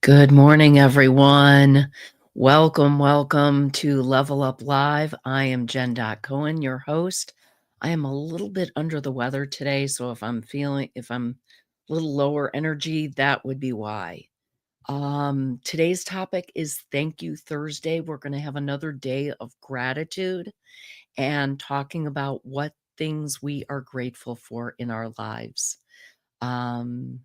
Good morning, everyone. Welcome to Level Up Live. I am Jen.Cohen, your host. I am a little bit under the weather today, so if I'm a little lower energy, that would be why. Today's topic is Thank You Thursday. We're going to have another day of gratitude and talking about what things we are grateful for in our lives. Um,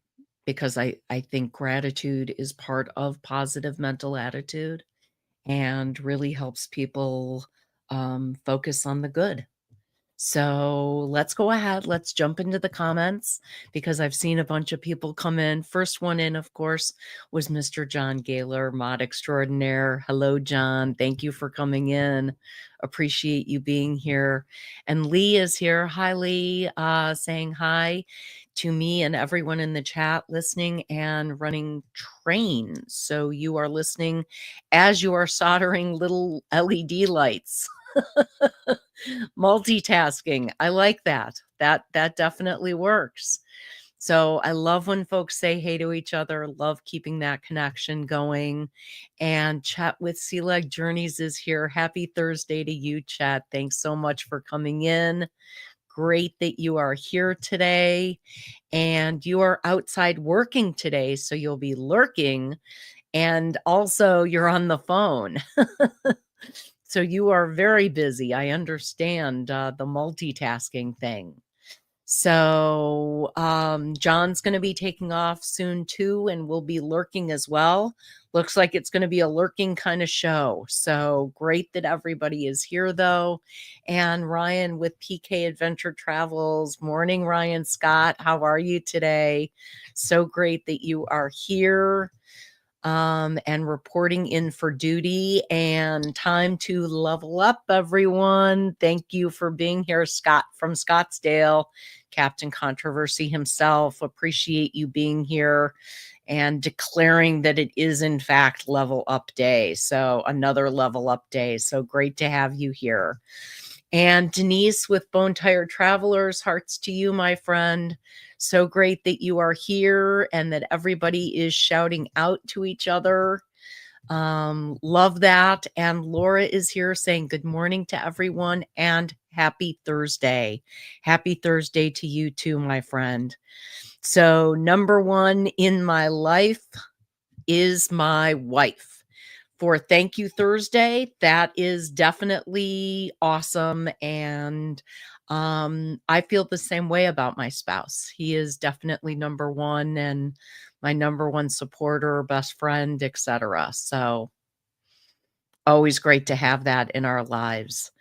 because I think gratitude is part of positive mental attitude and really helps people focus on the good. So let's go ahead. Let's jump into the comments because I've seen a bunch of people come in. First one in, of course, was Mr. John Gaylor, mod extraordinaire. Hello, John. Thank you for coming in. Appreciate you being here. And Lee is here. Hi, Lee, saying hi to me and everyone in the chat listening and running trains. So you are listening as you are soldering little LED lights. Multitasking. I like that. That definitely works. So I love when folks say hey to each other, love keeping that connection going. And Chat with Sea Leg Journeys is here. Happy Thursday to you, Chat. Thanks so much for coming in. Great that you are here today. And you are outside working today, so you'll be lurking. And also you're on the phone. So you are very busy. I understand the multitasking thing. So John's going to be taking off soon too, and we'll be lurking as well. Looks like it's going to be a lurking kind of show. So great that everybody is here though. And Ryan with PK Adventure Travels. Morning, Ryan Scott. How are you today? So great that you are here. And reporting in for duty and time to level up, everyone. Thank you for being here, Scott from Scottsdale, Captain Controversy himself. Appreciate you being here and declaring that it is in fact level up day. So another level up day. So great to have you here. And Denise with Bone Tired Travelers, hearts to you, my friend. So great that you are here and that everybody is shouting out to each other. Love that. And Laura is here saying good morning to everyone and happy Thursday. Happy Thursday to you too, my friend. So number one in my life is my wife. For Thank You Thursday, that is definitely awesome. And I feel the same way about my spouse. He is definitely number one and my number one supporter, best friend, etc. So always great to have that in our lives.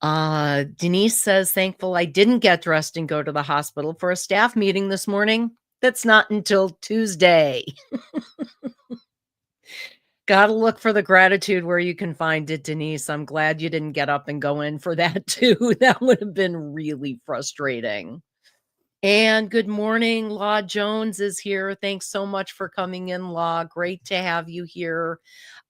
Denise says, thankful I didn't get dressed and go to the hospital for a staff meeting this morning. That's not until Tuesday. Gotta look for the gratitude where you can find it, Denise. I'm glad you didn't get up and go in for that too. That would have been really frustrating. And good morning, Law Jones is here. Thanks so much for coming in, Law. Great to have you here.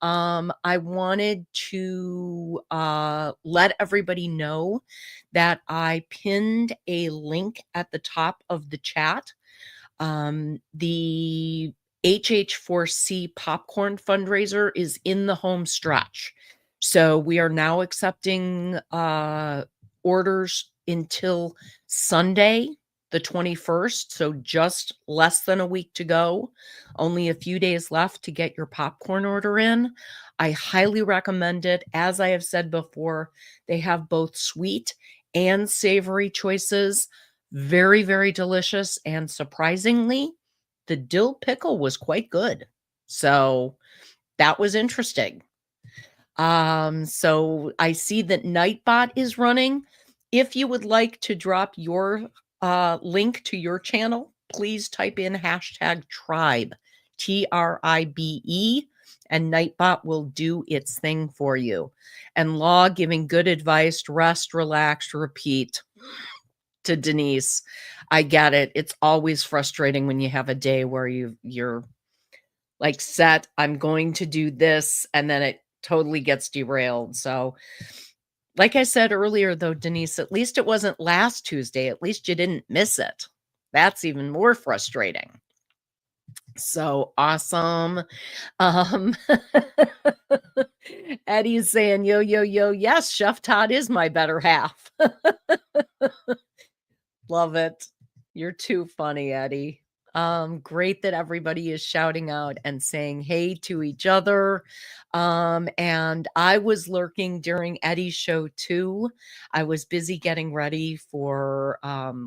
I wanted to let everybody know that I pinned a link at the top of the chat. The HH4C popcorn fundraiser is in the home stretch. So we are now accepting orders until Sunday, the 21st. So just less than a week to go. Only a few days left to get your popcorn order in. I highly recommend it. As I have said before, they have both sweet and savory choices. Very, very delicious. And surprisingly, the dill pickle was quite good. So that was interesting. So I see that Nightbot is running. If you would like to drop your link to your channel, please type in hashtag tribe, TRIBE, and Nightbot will do its thing for you. And Law giving good advice, rest, relax, repeat. To Denise, I get it. It's always frustrating when you have a day where you're like set, I'm going to do this, and then it totally gets derailed. So like I said earlier though, Denise, at least it wasn't last Tuesday. At least you didn't miss it. That's even more frustrating. So awesome. Um, Eddie's saying, yo, yo, yo, yes, Chef Todd is my better half. Love it. You're too funny, Eddie. Great that everybody is shouting out and saying hey to each other. And I was lurking during Eddie's show too. I was busy getting ready for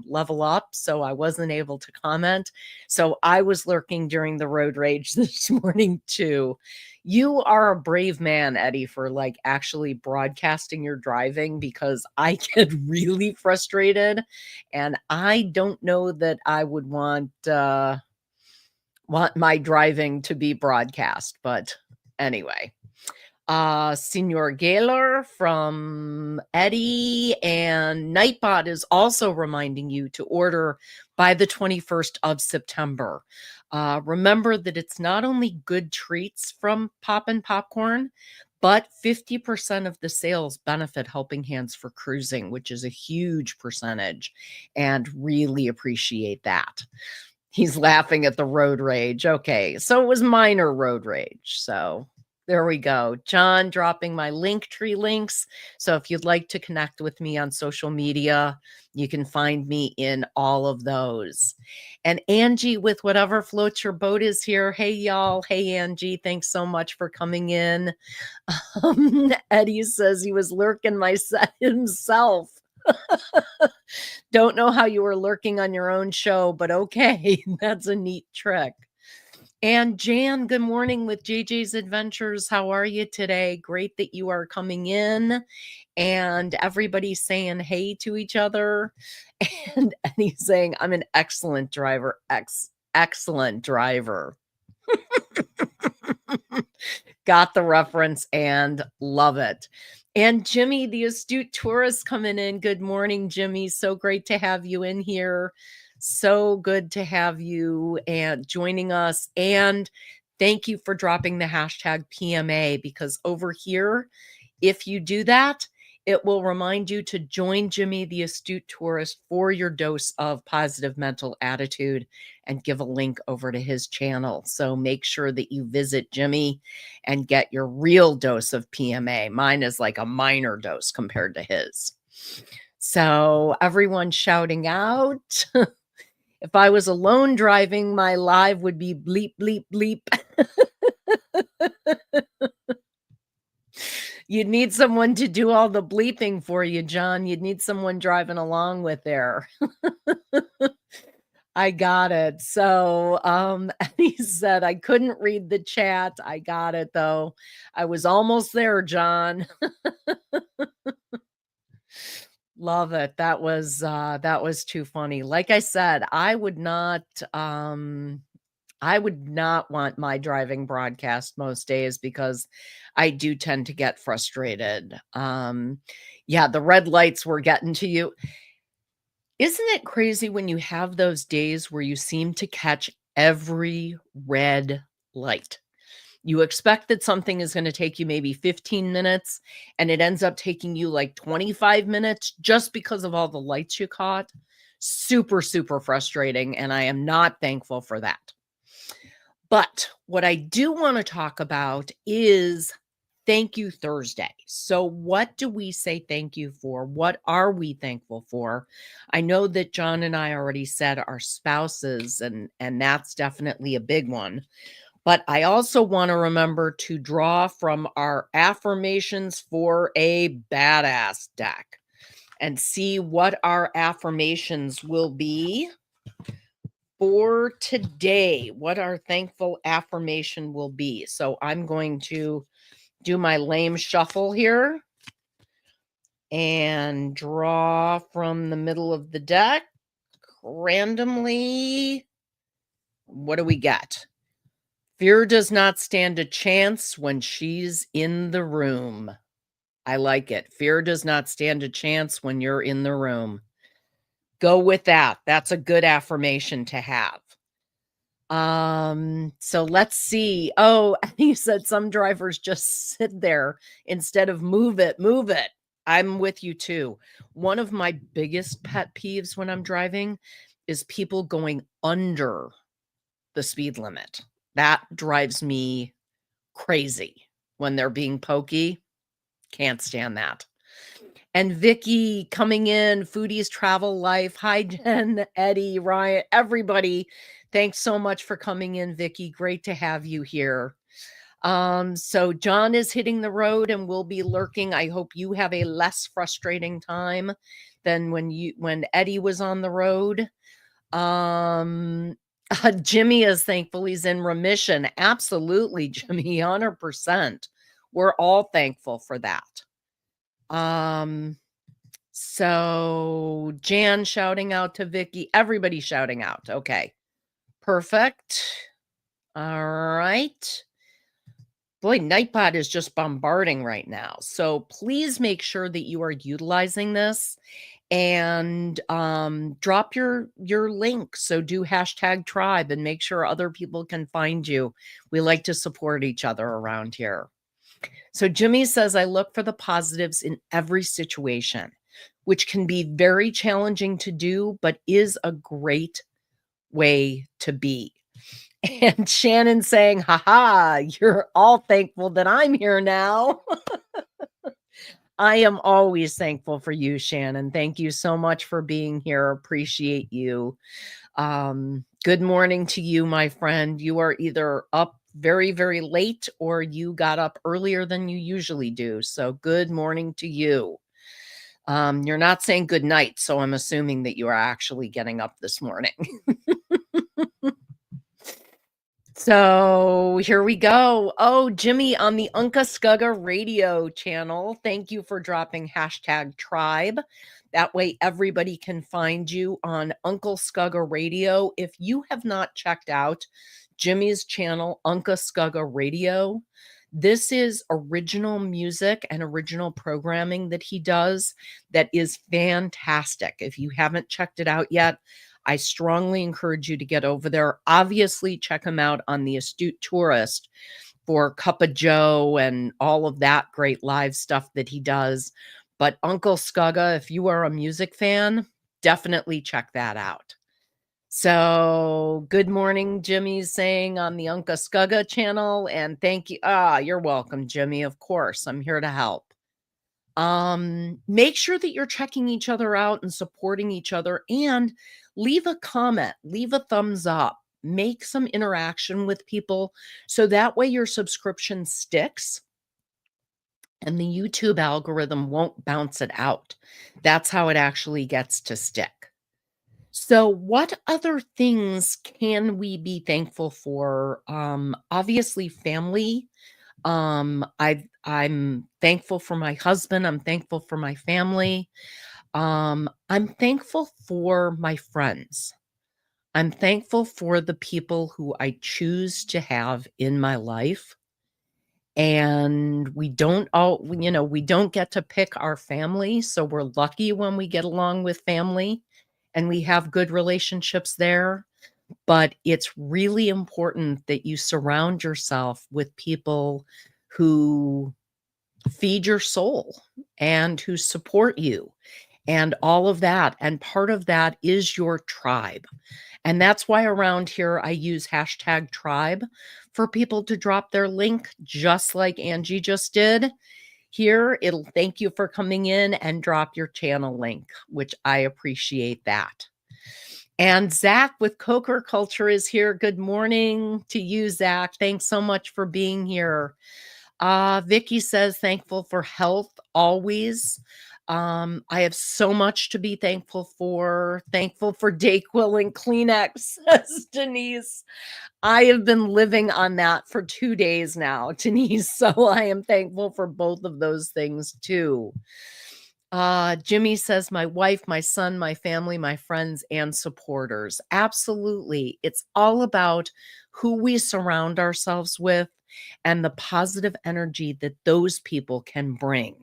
Level Up, so I wasn't able to comment. So I was lurking during the road rage this morning too. You are a brave man, Eddie, for like actually broadcasting your driving because I get really frustrated and I don't know that I would want my driving to be broadcast, but anyway. Senor Gaylor from Eddie and Nightbot is also reminding you to order by the 21st of September. Remember that it's not only good treats from Poppin' Popcorn, but 50% of the sales benefit Helping Hands for Cruising, which is a huge percentage, and really appreciate that. He's laughing at the road rage. Okay, so it was minor road rage. So there we go. John dropping my Linktree links. So if you'd like to connect with me on social media, you can find me in all of those. And Angie with Whatever Floats Your Boat is here. Hey, y'all. Hey, Angie. Thanks so much for coming in. Eddie says he was lurking my set himself. Don't know how you were lurking on your own show, but okay. That's a neat trick. And Jan, good morning with JJ's Adventures. How are you today? Great that you are coming in and everybody's saying hey to each other. And he's saying, I'm an excellent driver. Excellent driver. Got the reference and love it. And Jimmy, the astute tourist coming in. Good morning, Jimmy. So great to have you in here. So good to have you and joining us. And thank you for dropping the hashtag PMA, because over here, if you do that, it will remind you to join Jimmy, the astute tourist, for your dose of positive mental attitude and give a link over to his channel. So make sure that you visit Jimmy and get your real dose of PMA. Mine is like a minor dose compared to his. So everyone shouting out. If I was alone driving, my live would be bleep, bleep, bleep. You'd need someone to do all the bleeping for you, John. You'd need someone driving along with there. I got it. So he said I couldn't read the chat. I got it though. I was almost there, John. Love it. That was too funny. Like I said, I would not want my driving broadcast most days because I do tend to get frustrated. Yeah, the red lights were getting to you. Isn't it crazy when you have those days where you seem to catch every red light? You expect that something is going to take you maybe 15 minutes and it ends up taking you like 25 minutes just because of all the lights you caught. Super, super frustrating. And I am not thankful for that. But what I do want to talk about is Thank You Thursday. So what do we say thank you for? What are we thankful for? I know that John and I already said our spouses, and that's definitely a big one. But I also want to remember to draw from our affirmations for a badass deck and see what our affirmations will be for today, what our thankful affirmation will be. So I'm going to do my lame shuffle here and draw from the middle of the deck randomly. What do we got? Fear does not stand a chance when she's in the room. I like it. Fear does not stand a chance when you're in the room. Go with that. That's a good affirmation to have. So let's see. Oh, he said some drivers just sit there instead of move it. I'm with you too. One of my biggest pet peeves when I'm driving is people going under the speed limit. That drives me crazy when they're being pokey. Can't stand that. And Vicky coming in, Foodies Travel Life. Hi, Jen, Eddie, Ryan, everybody. Thanks so much for coming in, Vicky. Great to have you here. So John is hitting the road and will be lurking. I hope you have a less frustrating time than when Eddie was on the road. Jimmy is thankful he's in remission. Absolutely, Jimmy, 100%. We're all thankful for that. So Jan shouting out to Vicky, everybody shouting out. Okay, perfect. All right. Boy, Nightbot is just bombarding right now. So please make sure that you are utilizing this and drop your link. So do #tribe and make sure other people can find you. We like to support each other around here. So Jimmy says, I look for the positives in every situation, which can be very challenging to do, but is a great way to be. And Shannon saying, haha, you're all thankful that I'm here now. I am always thankful for you, Shannon. Thank you so much for being here. Appreciate you. Good morning to you, my friend. You are either up very, very late or you got up earlier than you usually do. So good morning to you. You're not saying good night, so I'm assuming that you are actually getting up this morning. So here we go. Oh, Jimmy on the Unka Skugga radio channel. Thank you for dropping #tribe. That way everybody can find you on Uncle Skugga Radio. If you have not checked out Jimmy's channel, Unka Skugga Radio, this is original music and original programming that he does that is fantastic. If you haven't checked it out yet, I strongly encourage you to get over there. Obviously, check him out on The Astute Tourist for Cup of Joe and all of that great live stuff that he does. But Uncle Skugga, if you are a music fan, definitely check that out. So good morning, Jimmy's saying on the Unka Skugga channel. And thank you. You're welcome, Jimmy. Of course, I'm here to help. Make sure that you're checking each other out and supporting each other, and leave a comment, leave a thumbs up, make some interaction with people. So that way your subscription sticks and the YouTube algorithm won't bounce it out. That's how it actually gets to stick. So what other things can we be thankful for? Obviously family. I'm thankful for my husband. I'm thankful for my family. I'm thankful for my friends. I'm thankful for the people who I choose to have in my life. And we don't get to pick our family. So we're lucky when we get along with family and we have good relationships there. But it's really important that you surround yourself with people who feed your soul and who support you and all of that. And part of that is your tribe. And that's why around here I use #tribe for people to drop their link, just like Angie just did. Here, it'll thank you for coming in and drop your channel link, which I appreciate that. And Zach with Coker Culture is here. Good morning to you, Zach. Thanks so much for being here. Vicky says, thankful for health always. I have so much to be thankful for. Thankful for Dayquil and Kleenex, says Denise. I have been living on that for 2 days now, Denise. So I am thankful for both of those things too. Jimmy says, my wife, my son, my family, my friends, and supporters. Absolutely. It's all about who we surround ourselves with and the positive energy that those people can bring.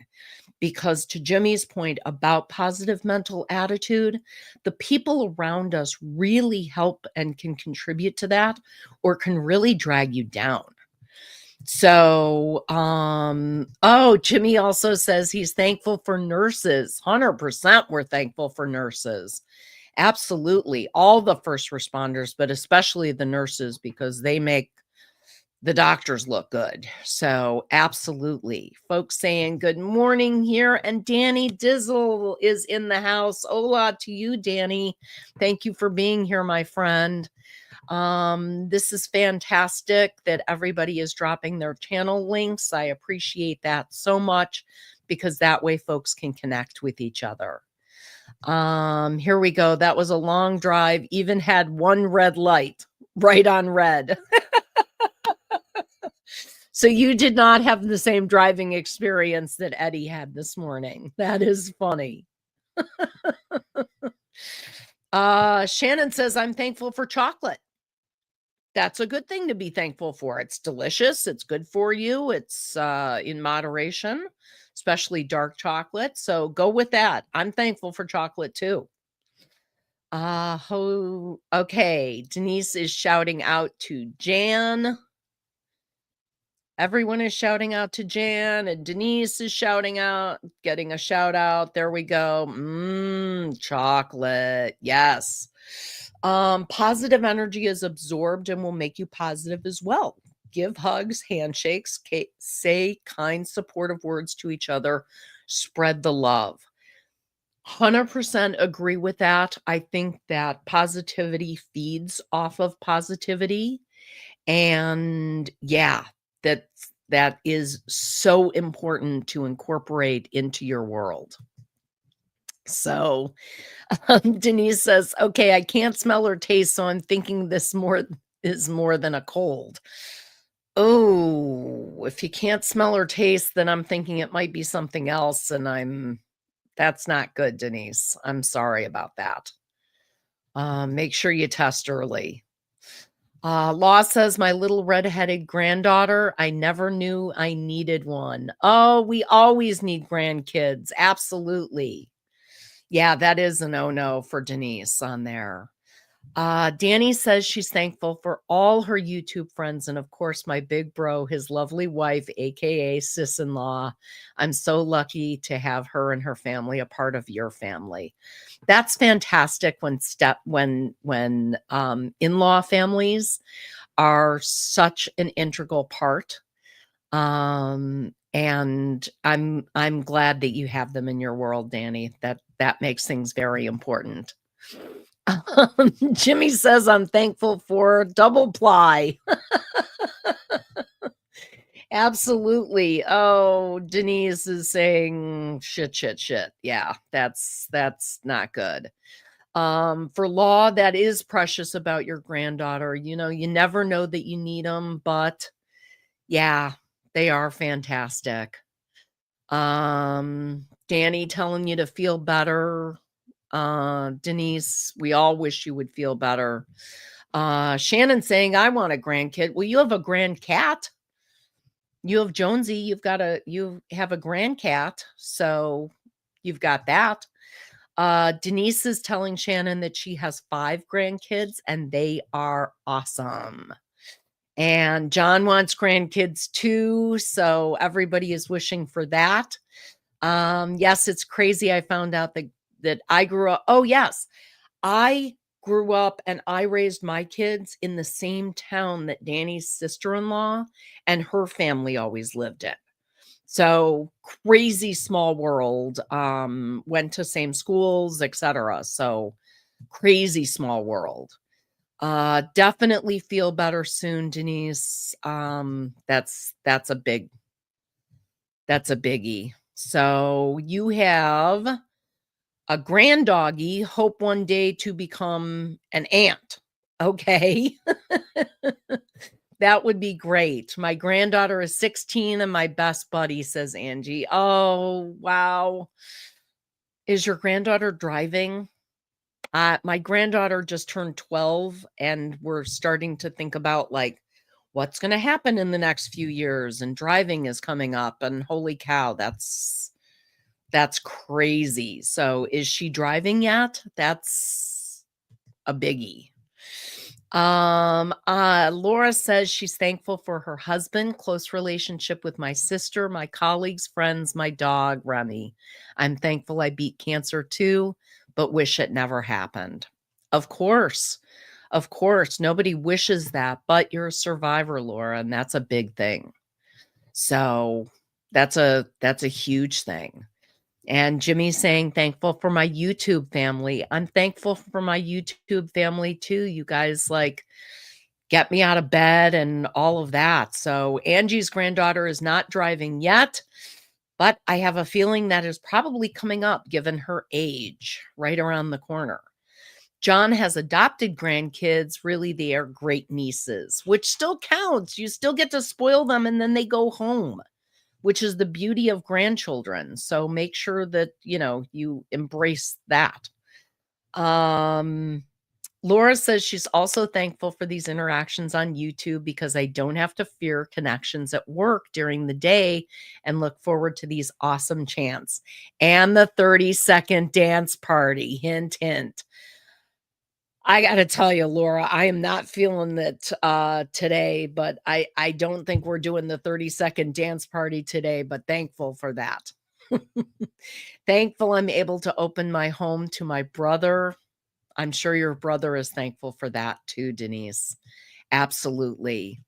Because to Jimmy's point about positive mental attitude, the people around us really help and can contribute to that, or can really drag you down. So, Jimmy also says he's thankful for nurses. 100% we're thankful for nurses. Absolutely. All the first responders, but especially the nurses because they make the doctors look good. So, absolutely. Folks saying good morning here. And Danny Dizzle is in the house. Hola to you, Danny. Thank you for being here, my friend. This is fantastic that everybody is dropping their channel links. I appreciate that so much because that way folks can connect with each other. Here we go. That was a long drive, even had one red light, right on red. So you did not have the same driving experience that Eddie had this morning. That is funny. Shannon says, I'm thankful for chocolate. That's a good thing to be thankful for. It's delicious. It's good for you. It's in moderation, especially dark chocolate. So go with that. I'm thankful for chocolate too. Okay. Denise is shouting out to Jan. Everyone is shouting out to Jan, and Denise is shouting out, getting a shout out. There we go. Chocolate. Yes. Positive energy is absorbed and will make you positive as well. Give hugs, handshakes, say kind, supportive words to each other, spread the love. 100% agree with that. I think that positivity feeds off of positivity. And yeah, that is so important to incorporate into your world. So Denise says, okay, I can't smell or taste, so I'm thinking this is more than a cold. Oh, if you can't smell or taste, then I'm thinking it might be something else, and that's not good, Denise. I'm sorry about that. Make sure you test early. Law says, my little redheaded granddaughter, I never knew I needed one. Oh, we always need grandkids. Absolutely. Yeah, that is a no-no for Denise on there. Danny says she's thankful for all her YouTube friends and, of course, my big bro, his lovely wife, aka sis-in-law. I'm so lucky to have her and her family a part of your family. That's fantastic when in-law families are such an integral part. And I'm glad that you have them in your world, Danny. That makes things very important. Jimmy says, I'm thankful for double ply. Absolutely. Oh, Denise is saying shit. Yeah, that's not good. For Law, that is precious about your granddaughter. You know, you never know that you need them, but yeah, they are fantastic. Danny telling you to feel better. Denise, we all wish you would feel better. Shannon saying, I want a grandkid. Well, you have a grand cat. You have Jonesy, you have a grand cat, so you've got that. Denise is telling Shannon that she has 5 grandkids and they are awesome. And John wants grandkids too, so everybody is wishing for that. Yes, it's crazy. I found out that I grew up. Oh, yes. I grew up and I raised my kids in the same town that Danny's sister-in-law and her family always lived in. So crazy small world. Went to same schools, etc. So crazy small world. Definitely feel better soon, Denise. That's a biggie. So you have a granddoggy, hope one day to become an aunt. Okay. That would be great. My granddaughter is 16 and my best buddy, says Angie. Oh, wow. Is your granddaughter driving? My granddaughter just turned 12 and we're starting to think about like what's going to happen in the next few years, and driving is coming up, and holy cow, that's crazy. So is she driving yet? That's a biggie. Laura says she's thankful for her husband, close relationship with my sister, my colleagues, friends, my dog, Remy. I'm thankful I beat cancer too. but wish it never happened. Of course. Of course, nobody wishes that, but you're a survivor, Laura, and that's a big thing. So, that's a huge thing. And Jimmy's saying, "Thankful for my YouTube family." I'm thankful for my YouTube family too. You guys, like, get me out of bed and all of that. So, Angie's granddaughter is not driving yet, but I have a feeling that is probably coming up given her age, right around the corner. John has adopted grandkids. Really, they are great nieces, which still counts. You still get to spoil them and then they go home, which is the beauty of grandchildren. So make sure that, you embrace that. Laura says she's also thankful for these interactions on YouTube because I don't have to fear connections at work during the day and look forward to these awesome chants and the 30-second dance party. Hint, hint. I got to tell you, Laura, I am not feeling that today, but I don't think we're doing the 30-second dance party today, but thankful for that. Thankful I'm able to open my home to my brother. I'm sure your brother is thankful for that too, Denise. Absolutely.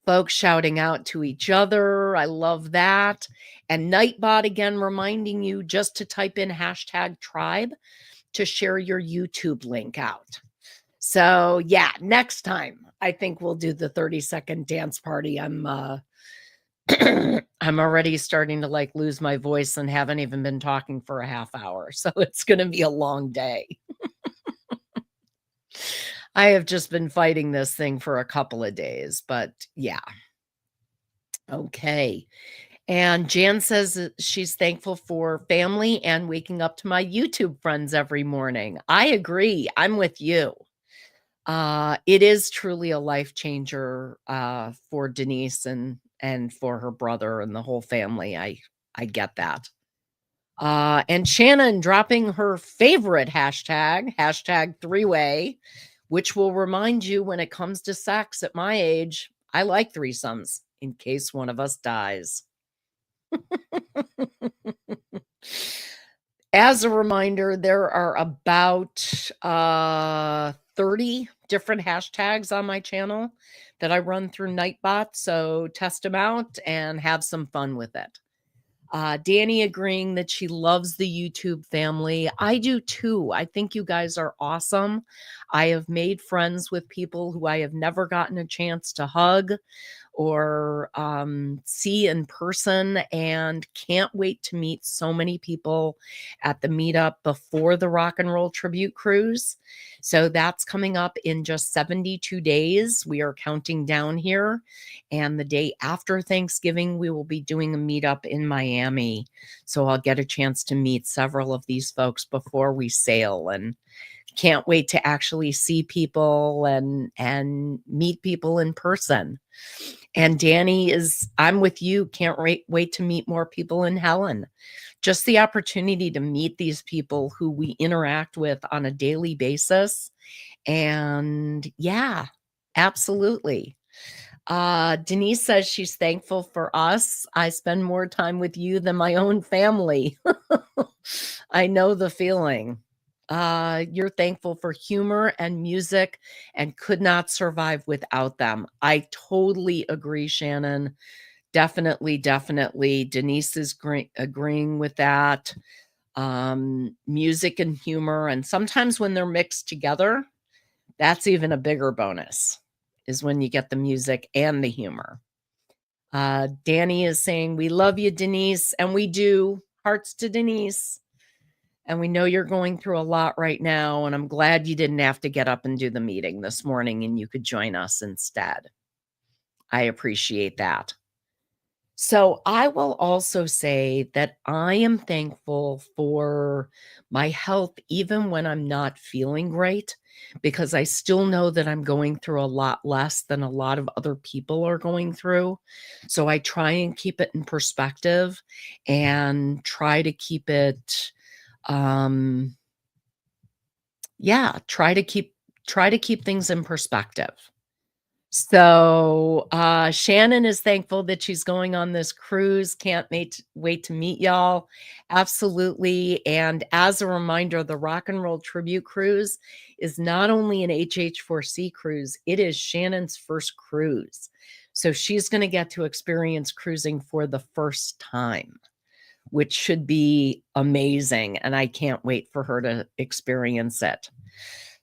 Folks shouting out to each other. I love that. And Nightbot again reminding you just to type in #tribe to share your YouTube link out. So yeah, next time I think we'll do the 30-second dance party. I'm I'm already starting to like lose my voice and haven't even been talking for a half hour. So it's going to be a long day. I have just been fighting this thing for a couple of days, but yeah. Okay. And Jan says that she's thankful for family and waking up to my YouTube friends every morning. I agree. I'm with you. It is truly a life changer for Denise and for her brother and the whole family. I get that. And Shannon dropping her favorite hashtag 3-way, which will remind you when it comes to sex at my age, I like threesomes in case one of us dies. As a reminder, there are about 30 different hashtags on my channel that I run through Nightbot, so test them out and have some fun with it. Danny agreeing that she loves the YouTube family. I do too. I think you guys are awesome. I have made friends with people who I have never gotten a chance to hug or see in person, and can't wait to meet so many people at the meetup before the Rock and Roll Tribute Cruise. So that's coming up in just 72 days. We are counting down here. And the day after Thanksgiving, we will be doing a meetup in Miami. So I'll get a chance to meet several of these folks before we sail, and can't wait to actually see people and meet people in person. And Danny I'm with you. Can't wait to meet more people in Helen. Just the opportunity to meet these people who we interact with on a daily basis. And yeah, absolutely. Denise says she's thankful for us. I spend more time with you than my own family. I know the feeling. You're thankful for humor and music and could not survive without them. I totally agree, Shannon. Definitely, definitely. Denise is agreeing with that. Music and humor, and sometimes when they're mixed together, that's even a bigger bonus, is when you get the music and the humor. Danny is saying, we love you, Denise, and we do. Hearts to Denise. And we know you're going through a lot right now, and I'm glad you didn't have to get up and do the meeting this morning and you could join us instead. I appreciate that. So I will also say that I am thankful for my health even when I'm not feeling great, because I still know that I'm going through a lot less than a lot of other people are going through. So I try and keep it in perspective and try to keep it try to keep things in perspective. So, Shannon is thankful that she's going on this cruise. Can't wait to meet y'all. Absolutely. And as a reminder, the Rock and Roll Tribute Cruise is not only an HH4C cruise, it is Shannon's first cruise. So she's going to get to experience cruising for the first time, which should be amazing. And I can't wait for her to experience it.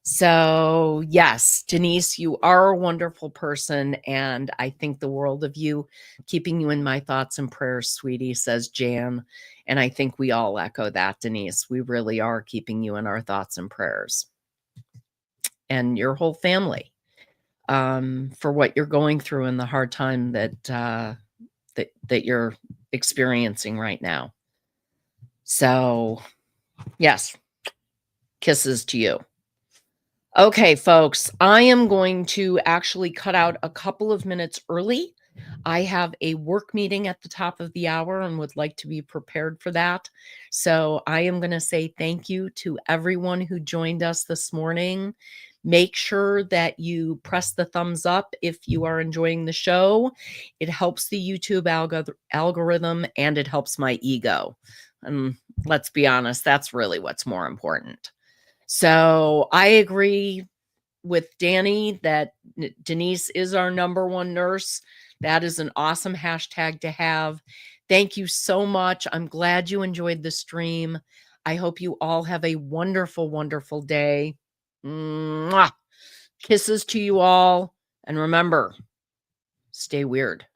So, yes, Denise, you are a wonderful person, and I think the world of you. Keeping you in my thoughts and prayers, sweetie, says Jan. And I think we all echo that, Denise. We really are keeping you in our thoughts and prayers, and your whole family, for what you're going through and the hard time that you're experiencing right now. So, yes, kisses to you. Okay, folks, I am going to actually cut out a couple of minutes early. I have a work meeting at the top of the hour and would like to be prepared for that. So I am going to say thank you to everyone who joined us this morning. Make sure that you press the thumbs up if you are enjoying the show. It helps the YouTube algorithm and it helps my ego. And let's be honest, that's really what's more important. So I agree with Danny that Denise is our number one nurse. That is an awesome hashtag to have. Thank you so much. I'm glad you enjoyed the stream. I hope you all have a wonderful, wonderful day. Mwah. Kisses to you all. And remember, stay weird.